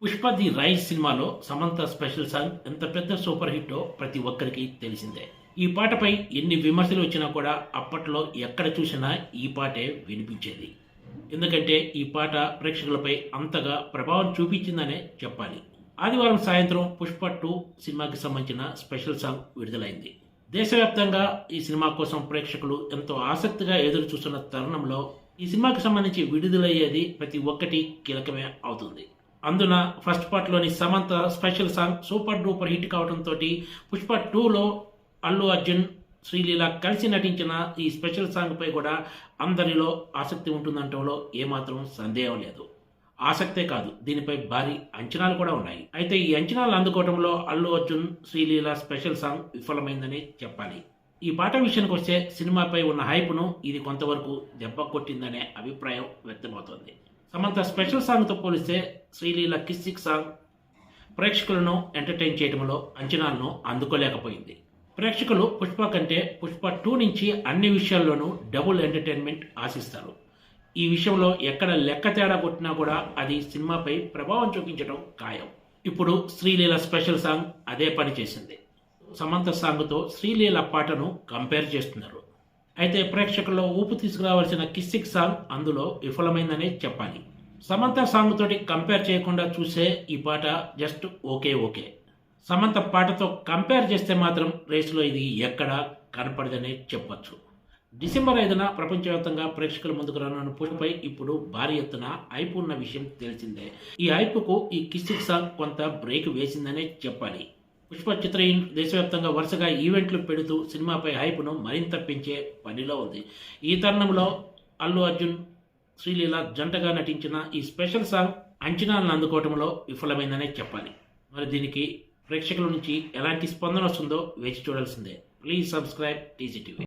Pushpa the rise సినిమాలో Samantha special song ఎంత పెద్ద సూపర్ హిట్టో ప్రతి ఒక్కరికి తెలిసిందే. ఈ పాటపై ఎన్ని విమర్శలు వచ్చినా కూడా అప్పట్లో ఎక్కడ చూసినా ఈ పాటే వినిపించేది. ఎందుకంటే ఈ పాట ప్రేక్షకులపై అంతగా ప్రభావం చూపించిందనే చెప్పాలి. ఆదివారం సాయంత్రం పుష్ప 2 సినిమాకి సంబంధించిన స్పెషల్ సాంగ్ విడుదలైంది. దేశవ్యాప్తంగా ఈ సినిమా కోసం ప్రేక్షకులు ఎంతో ఆసక్తిగా ఎదురు చూస్తున్న తరుణంలో ఈ సినిమాకి సంబంధించి విడుదలయ్యేది ప్రతి ఒక్కటి కీలకమే అవుతుంది. అందున ఫస్ట్ పార్ట్లోని Samantha special song super duper hit కావడంతో పుష్ప 2లో అల్లు అర్జున్, శ్రీలీల కలిసి నటించిన ఈ స్పెషల్ సాంగ్పై కూడా అందరిలో ఆసక్తి ఉంటుందంటంలో ఏమాత్రం సందేహం లేదు. ఆసక్తే కాదు, దీనిపై భారీ అంచనాలు కూడా ఉన్నాయి. అయితే ఈ అంచనాలు అందుకోవడంలో అల్లు అర్జున్, శ్రీలీల స్పెషల్ సాంగ్ విఫలమైందని చెప్పాలి. ఈ పాట విషయానికి వస్తే సినిమాపై ఉన్న హైప్ను ఇది కొంతవరకు దెబ్బ కొట్టిందనే అభిప్రాయం వ్యక్తమవుతోంది. సమంత స్పెషల్ సాంగ్తో పోలిస్తే శ్రీలీల కిస్సిక్ సాంగ్ ప్రేక్షకులను ఎంటర్టైన్ చేయడంలో అంచనాలను అందుకోలేకపోయింది. ప్రేక్షకులు పుష్ప కంటే పుష్ప 2 నుంచి అన్ని విషయాల్లోనూ డబుల్ ఎంటర్టైన్మెంట్ ఆశిస్తారు. ఈ విషయంలో ఎక్కడ లెక్క తేడా కొట్టినా కూడా అది సినిమాపై ప్రభావం చూపించడం ఖాయం. ఇప్పుడు శ్రీలీల స్పెషల్ సాంగ్ అదే పని చేసింది. సమంత సాంగ్తో శ్రీలీల పాటను కంపేర్ చేస్తున్నారు. అయితే ప్రేక్షకుల్లో ఊపు తీసుకురావాల్సిన కిస్సిక్ సాంగ్ అందులో విఫలమైందనే చెప్పాలి. సమంత సాంగ్ తోటి కంపేర్ చేయకుండా చూసే ఈ పాట జస్ట్ ఓకే. సమంత పాటతో కంపేర్ చేస్తే మాత్రం రేసులో ఇది ఎక్కడా కనపడదనే చెప్పొచ్చు. డిసెంబర్ 5న ప్రపంచవ్యాప్తంగా ప్రేక్షకుల ముందుకు రానున్న పుష్పపై ఇప్పుడు భారీ ఎత్తున హైప్ ఉన్న విషయం తెలిసిందే. ఈ హైప్కు ఈ కిస్సిక్ సాంగ్ కొంత బ్రేక్ వేసిందనే చెప్పాలి. పుష్ప చిత్ర దేశవ్యాప్తంగా వరుసగా ఈవెంట్లు పెడుతూ సినిమాపై హైప్ను మరింత పెంచే పనిలో ఉంది. ఈ తరుణంలో అల్లు అర్జున్, శ్రీలీల జంటగా నటించిన ఈ స్పెషల్ సాంగ్ అంచనాలను అందుకోవడంలో విఫలమైందనే చెప్పాలి. మరి దీనికి ప్రేక్షకుల నుంచి ఎలాంటి స్పందన వస్తుందో వేచి చూడాల్సిందే. Please subscribe TGTV.